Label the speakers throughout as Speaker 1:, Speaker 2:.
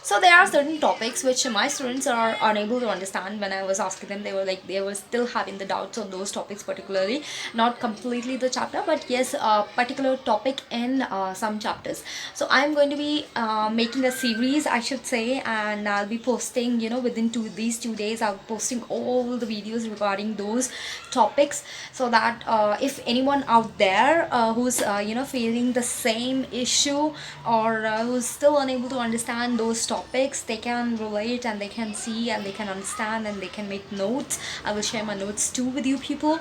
Speaker 1: So there are certain topics which my students are unable to understand. When I was asking them, they were like they were still having the doubts on those topics, particularly not completely the chapter, but yes, a particular topic in some chapters. So I'm going to be making a series, I should say, and I'll be posting, within these 2 days I'll be posting all the videos regarding those topics, so that if anyone out there who's feeling the same issue, or who's still unable to understand those topics, they can relate and they can see and they can understand and they can make notes. I will share my notes too with you people.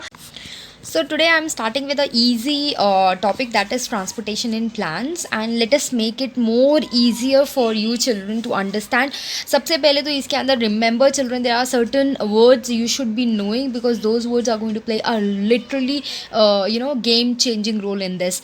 Speaker 1: So today I'm starting with a easy topic, that is transportation in plants, and let us make it more easier for you children to understand. सबसे पहले तो इसके अंदर remember children, there are certain words you should be knowing, because those words are going to play a literally game changing role in this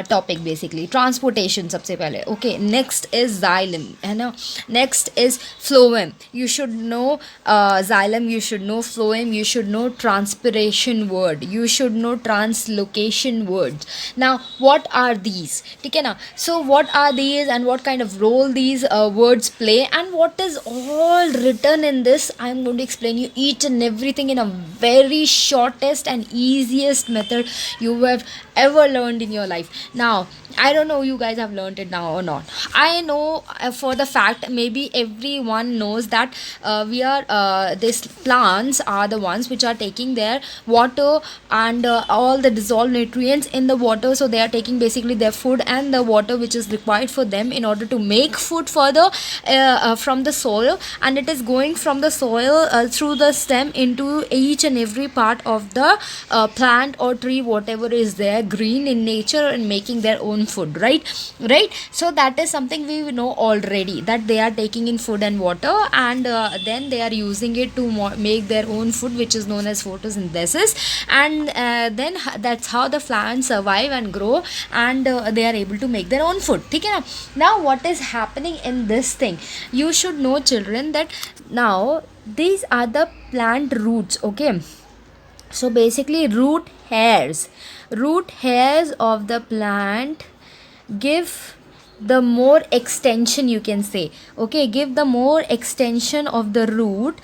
Speaker 1: topic. Basically transportation सबसे पहले. Okay, next is xylem, है ना. Next is phloem. You should know xylem, you should know phloem, you should know transpiration word, you should know translocation words. Now what are these? ठीक है ना. So what are these and what kind of role these words play and what is all written in this, I'm going to explain you each and everything in a very shortest and easiest method you have ever learned in your life. Now I don't know you guys have learned it now or not. I know for the fact, maybe everyone knows that we are these plants are the ones which are taking their water and all the dissolved nutrients in the water. So they are taking basically their food and the water which is required for them in order to make food further from the soil, and it is going from the soil through the stem into each and every part of the plant or tree, whatever is there green in nature, and making their own food, right. So that is something we know already, that they are taking in food and water, and then they are using it to make their own food, which is known as photosynthesis, and then that's how the plants survive and grow, and they are able to make their own food. ठीक है ना. Now what is happening in this thing, you should know children that now these are the plant roots. Okay, so basically root hairs of the plant give the more extension, you can say. Okay, give the more extension of the root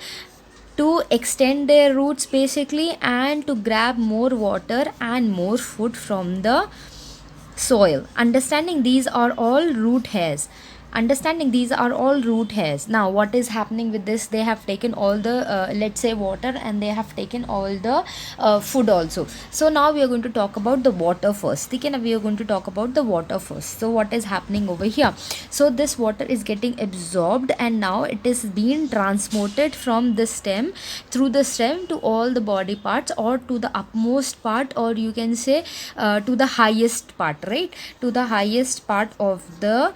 Speaker 1: to extend their roots basically, and to grab more water and more food from the soil. Understanding these are all root hairs. Now what is happening with this, they have taken all the let's say water, and they have taken all the food also. So now we are going to talk about the water first. Okay, now we are going to talk about the water first. So what is happening over here, so this water is getting absorbed, and now it is being transported from the stem, through the stem, to all the body parts, or to the upmost part, or you can say to the highest part, right, to the highest part of the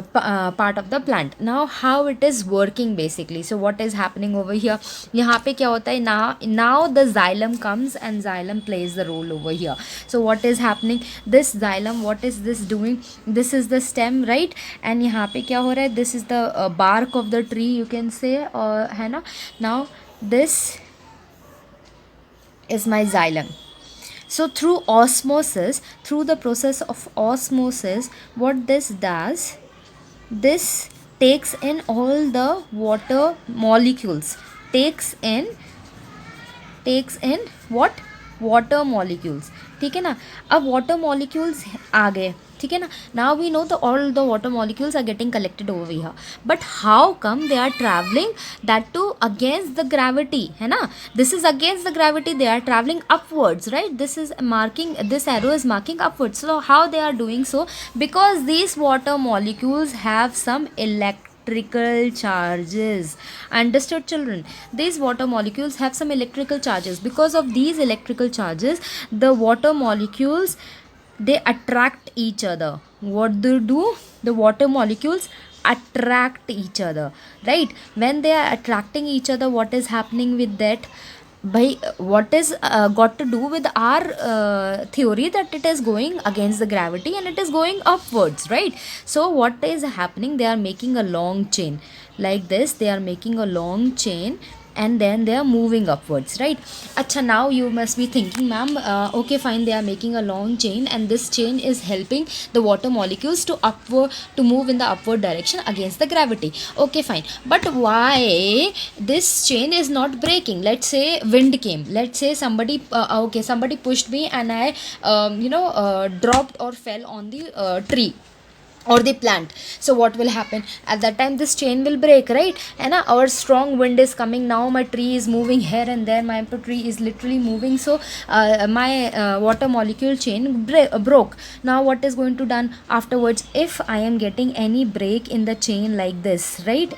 Speaker 1: part of the plant. Now how it is working basically, so what is happening over here, यहाँ पे क्या होता है, now the xylem comes and xylem plays the role over here. So what is happening, this xylem, what is this doing, this is the stem, right, and यहाँ पे क्या हो रहा है, this is the bark of the tree, you can say, है ना. Now this is my xylem. So through osmosis, through the process of osmosis, what this does, this takes in all the water molecules, takes in what, water molecules. ठीक है ना. अब water molecules आ गए, ठीक है ना. Now we know that all the water molecules are getting collected over here, but how come they are traveling, that too against the gravity, है ना. This is against the gravity, they are traveling upwards, right. This arrow is marking upwards. So how they are doing so, because these water molecules have some electrical charges. Understood children, these water molecules have some electrical charges. Because of these electrical charges, the water molecules, they attract each other. What they do, the water molecules attract each other, right. When they are attracting each other, what is happening with that, by what is got to do with our theory, that it is going against the gravity and it is going upwards, right. So what is happening, they are making a long chain like this, they are making a long chain, and then they are moving upwards, right? Acha, now you must be thinking, ma'am, okay fine, they are making a long chain and this chain is helping the water molecules to upward, to move in the upward direction against the gravity. Okay fine, but why this chain is not breaking? Let's say wind came, let's say somebody okay, somebody pushed me and I dropped or fell on the tree or the plant. So what will happen at that time? This chain will break, right? And our strong wind is coming, now my tree is moving here and there, my tree is literally moving, so my water molecule chain broke. Now what is going to done afterwards? If I am getting any break in the chain like this, right,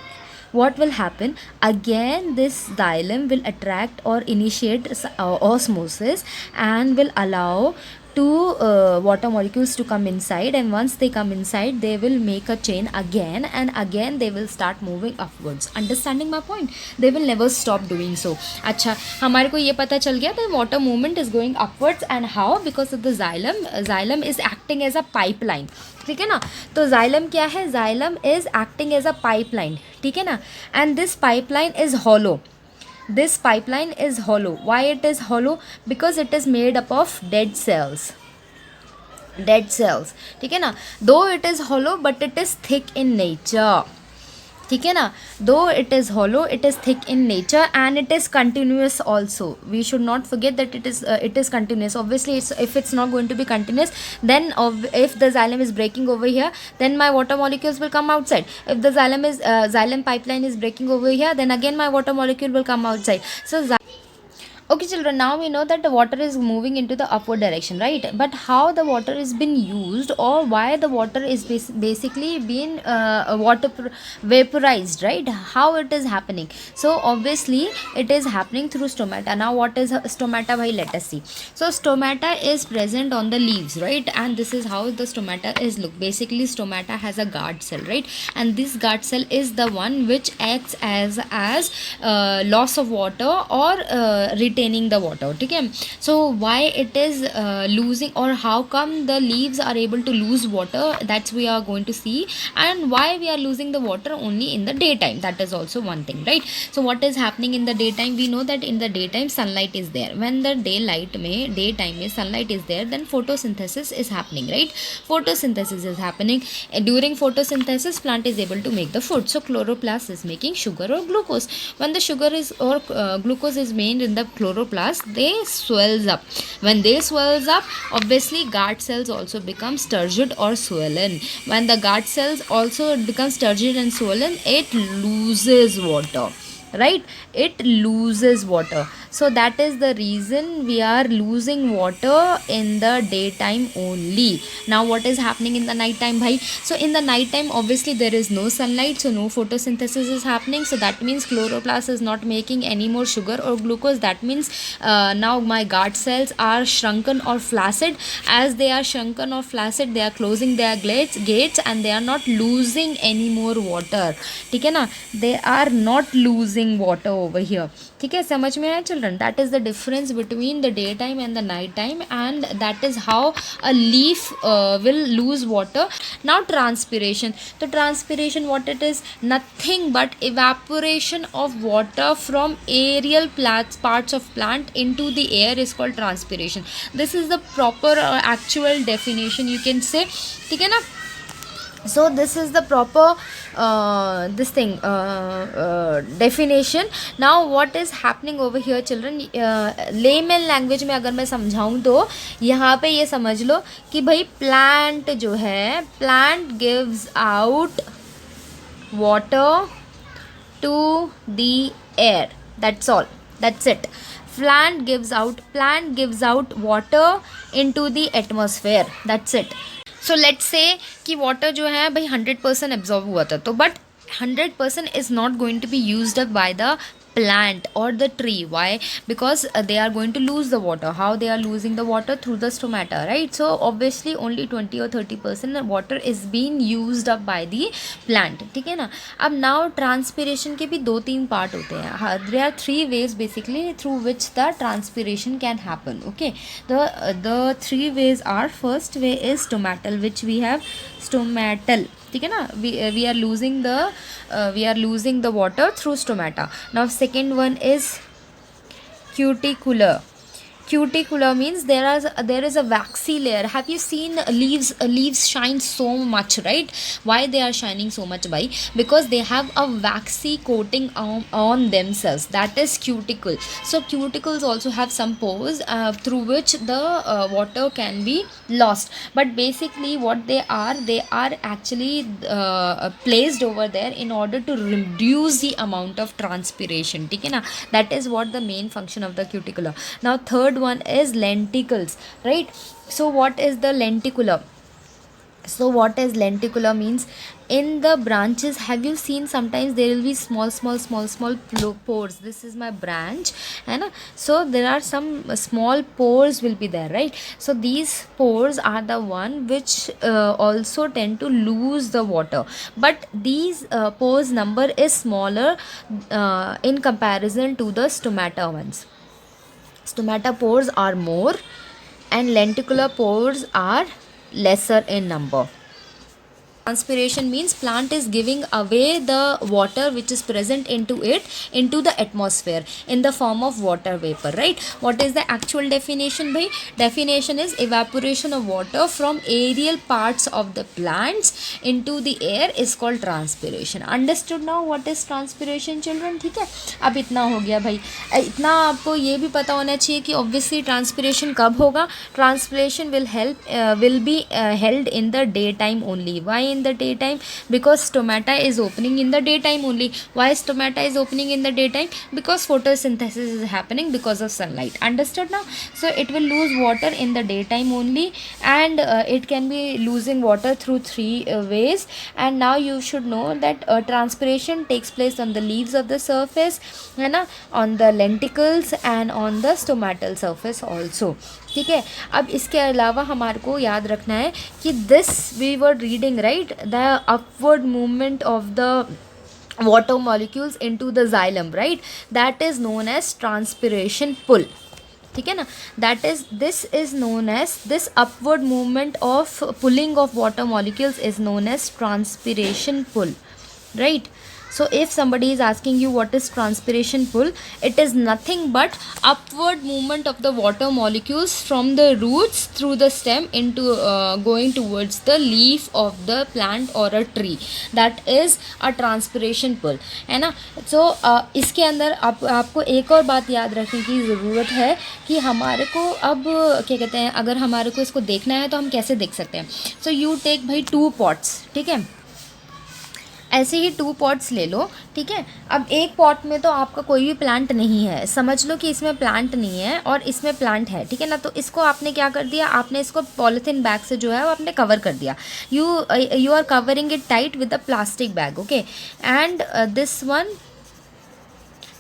Speaker 1: what will happen? Again this xylem will attract or initiate osmosis and will allow two water molecules to come inside, and once they come inside they will make a chain again, and again they will start moving upwards. Understanding my point? They will never stop doing so. अच्छा, हमारे को ये पता चल गया that water movement is going upwards, and how? Because of the xylem. Xylem is acting as a pipeline. ठीक है ना? तो xylem क्या है? Xylem is acting as a pipeline. ठीक है ना? And this pipeline is hollow. This pipeline is hollow. Why it is hollow? Because it is made up of dead cells. Dead cells. ठीक है ना? Though it is hollow, but it is thick in nature. ठीक है ना? Though it is hollow, it is thick in nature and it is continuous also. We should not forget that it is continuous. Obviously, if it's not going to be continuous, then if the xylem is breaking over here, then my water molecules will come outside. If the xylem pipeline is breaking over here, then again my water molecule will come outside. So okay children, now we know that the water is moving into the upward direction, right? But how the water is been used, or why the water is basically being vaporized, right? How it is happening? So obviously it is happening through stomata. Now what is stomata? Bhai, let us see. So stomata is present on the leaves, right? And this is how the stomata is look. Basically stomata has a guard cell, right? And this guard cell is the one which acts as loss of water or retaining the water. Okay, so why it is losing, or how come the leaves are able to lose water, that's we are going to see. And why we are losing the water only in the daytime, that is also one thing, right? So what is happening in the daytime? We know that in the daytime sunlight is there. When the daytime is sunlight is there, then photosynthesis is happening, right? Photosynthesis is happening. During photosynthesis, plant is able to make the food. So chloroplast is making sugar or glucose. When the sugar is or glucose is made in the chloroplast, they swells up. When they swells up, obviously guard cells also become turgid or swollen. When the guard cells also becomes turgid and swollen, it loses water, right? It loses water. So that is the reason we are losing water in the daytime only. Now what is happening in the night time, bhai? So in the night time, obviously there is no sunlight, so no photosynthesis is happening. So that means chloroplast is not making any more sugar or glucose. That means now my guard cells are shrunken or flaccid. As they are shrunken or flaccid, they are closing their gates and they are not losing any more water. ठीक है ना? They are not losing water over here. ठीक है? समझ में आया children? That is the difference between the daytime and the night time, and that is how a leaf will lose water. Now transpiration. So transpiration, what it is? Nothing but evaporation of water from aerial parts of plant into the air is called transpiration. This is the proper actual definition, you can say. ठीक है ना? So this is the proper definition. Now what is happening over here children? Layman language में अगर मैं समझाऊँ तो यहाँ पे ये समझ लो कि भाई plant जो है, plant gives out water to the air. That's all. That's it. Plant gives out water into the atmosphere. That's it. So let's say कि वाटर जो है भाई 100% एब्जॉर्ब हुआ था, तो but 100% is not going to be used up by the plant or the tree. Why? Because they are going to lose the water. How they are losing the water? Through the stomata, right? So obviously only 20 or 30% water is being used up by the plant. ठीक है ना? अब now transpiration के भी 2-3 part होते हैं. There are 3 ways basically through which the transpiration can happen. Okay, the 3 ways are, first way is stomatal, which we have stomatal. ठीक है ना, we are losing the water through stomata. Now second one is cuticular. Cuticular means there is a waxy layer. Have you seen leaves shine so much, right? Why they are shining so much? Why? Because they have a waxy coating on themselves, that is cuticle. So cuticles also have some pores through which the water can be lost, but basically what they are actually placed over there in order to reduce the amount of transpiration, ठीक है ना? That is what the main function of the cuticle. Now third one is lenticles, right? So what is the lenticular? So what is lenticular means, in the branches, have you seen sometimes there will be small pores? This is my branch, and so there are some small pores will be there, right? So these pores are the one which also tend to lose the water, but these pores number is smaller in comparison to the stomata ones. Stomata pores are more and lenticular pores are lesser in number. Transpiration means plant is giving away the water which is present into it into the atmosphere in the form of water vapor, right? What is the actual definition, bhai? Definition is evaporation of water from aerial parts of the plants into the air is called transpiration. Understood now what is transpiration, children? ठीक है, अब इतना हो गया भाई. इतना आपको ये भी पता होना चाहिए कि obviously transpiration कब होगा. Transpiration will be held in the daytime only. Why in the daytime? Because stomata is opening in the daytime only. Why stomata is opening in the daytime? Because photosynthesis is happening because of sunlight. Understood now? So it will lose water in the daytime only, and it can be losing water through three ways. And now you should know that transpiration takes place on the leaves of the surface, है ना, on the lenticles and on the stomatal surface also. ठीक है. अब इसके अलावा हमारे को याद रखना है कि this we were reading, right, the upward movement of the water molecules into the xylem, right? That is known as transpiration pull. ठीक है ना, this is known as, this upward movement of pulling of water molecules is known as transpiration pull, right? So if somebody is asking you what is transpiration pull, it is nothing but upward movement of the water molecules from the roots through the stem into going towards the leaf of the plant or a tree. That is a transpiration pull, है ना. So इसके अंदर आपको एक और बात याद रखने की ज़रूरत है कि हमारे को अब क्या कहते हैं, अगर हमारे को इसको देखना है तो हम कैसे देख सकते हैं. So you take भाई 2 pots, ठीक है, ऐसे ही 2 पॉट्स ले लो, ठीक है. अब एक पॉट में तो आपका कोई भी प्लांट नहीं है, समझ लो कि इसमें प्लांट नहीं है और इसमें प्लांट है, ठीक है ना. तो इसको आपने क्या कर दिया, आपने इसको पॉलीथीन बैग से जो है वो आपने कवर कर दिया. You are covering it tight with the plastic bag, okay. And this one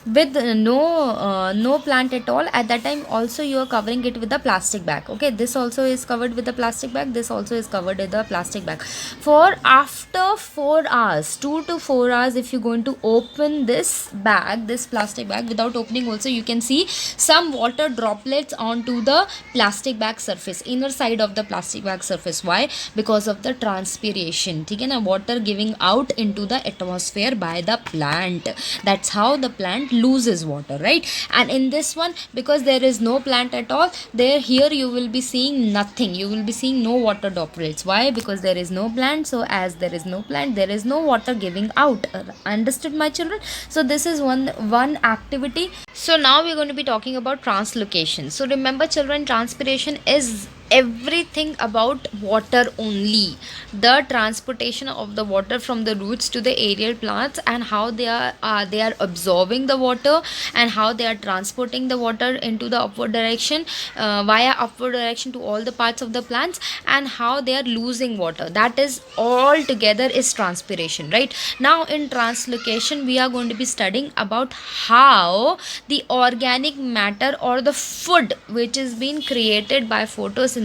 Speaker 1: with no plant at all, at that time also you are covering it with the plastic bag, okay. This also is covered with the plastic bag, this also is covered with the plastic bag. For after 4 hours, 2 to 4 hours, if you're going to open this bag, this plastic bag, without opening also you can see some water droplets onto the plastic bag surface, inner side of the plastic bag surface. Why? Because of the transpiration, ठीक है ना, water giving out into the atmosphere by the plant. That's how the plant loses water, right? And in this one, because there is no plant at all there, here you will be seeing nothing, you will be seeing no water droplets. Why? Because there is no plant. So as there is no plant, there is no water giving out. Understood, my children? So this is one activity. So now we're going to be talking about translocation. So remember, children, transpiration is everything about water only. The transportation of the water from the roots to the aerial plants, and how they are absorbing the water, and how they are transporting the water into the upward direction, via upward direction to all the parts of the plants, and how they are losing water. That is all together is transpiration, right? Now in translocation we are going to be studying about how the organic matter or the food which is being created by photosynthesis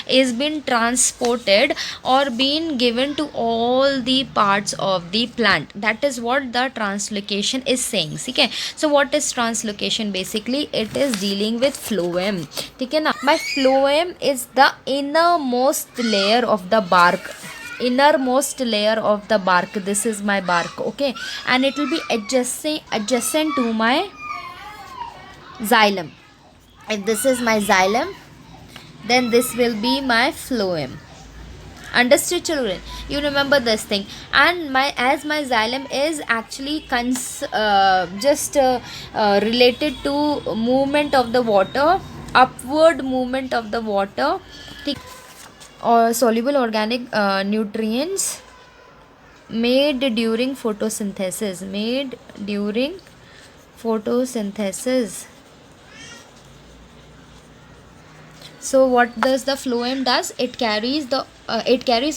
Speaker 1: is been transported or been given to all the parts of the plant. That is what the translocation is saying, okay. So what is translocation? Basically it is dealing with phloem, ठीक है ना. My phloem is the innermost layer of the bark, innermost layer of the bark. This is my bark, okay, and it will be adjacent to my xylem. If this is my xylem, then this will be my phloem. Understood, children? You remember this thing. And my as my xylem is actually related to movement of the water, upward movement of the water, or soluble organic nutrients made during photosynthesis. So what does the phloem does? It carries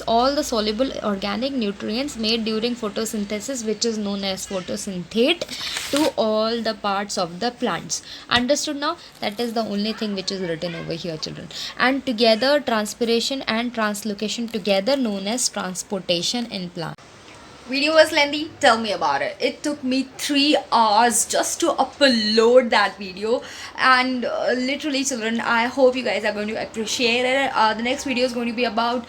Speaker 1: all the soluble organic nutrients made during photosynthesis, which is known as photosynthate, to all the parts of the plants. Understood now? That is the only thing which is written over here, children. And together, transpiration and translocation together known as transportation in plants. Video was lengthy, tell me about it. It took me 3 hours just to upload that video, and literally, children, I hope you guys are going to appreciate it. The next video is going to be about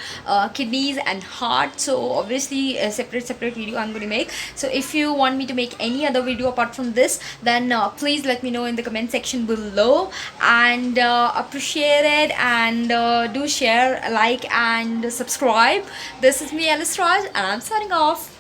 Speaker 1: kidneys and heart, so obviously a separate video I'm going to make. So if you want me to make any other video apart from this, then please let me know in the comment section below, and appreciate it, and do share, like, and subscribe. This is me, Alice Raj, and I'm signing off.